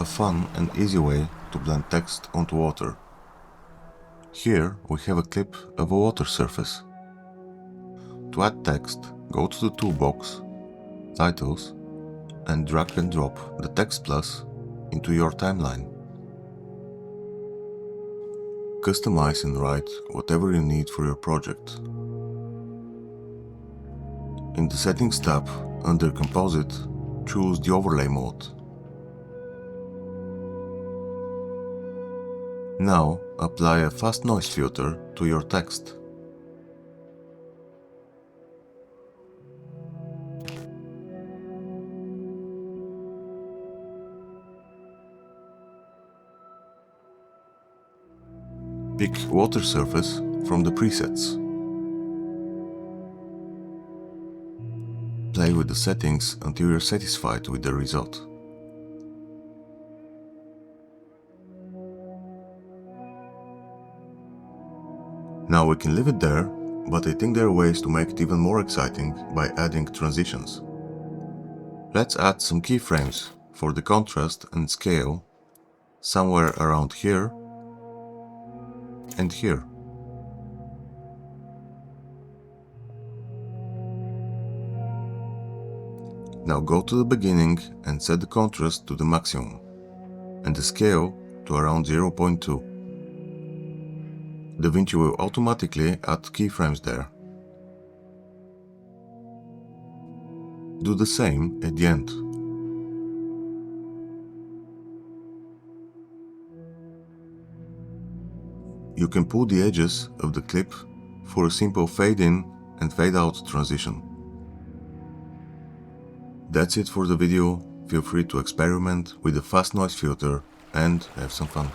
fun and easy way to blend text onto water. Here we have a clip of a water surface. To add text, go to the toolbox, Titles, and drag and drop the text plus into your timeline. Customize and write whatever you need for your project. In the Settings tab, under Composite, choose the Overlay mode. Now apply a fast noise filter to your text. Pick water surface from the presets. Play with the settings until you're satisfied with the result. Now we can leave it there, but I think there are ways to make it even more exciting by adding transitions. Let's add some keyframes for the contrast and scale somewhere around here and here. Now go to the beginning and set the contrast to the maximum and the scale to around 0.2. DaVinci will automatically add keyframes there. Do the same at the end. You can pull the edges of the clip for a simple fade in and fade out transition. That's it for the video. Feel free to experiment with the fast noise filter and have some fun.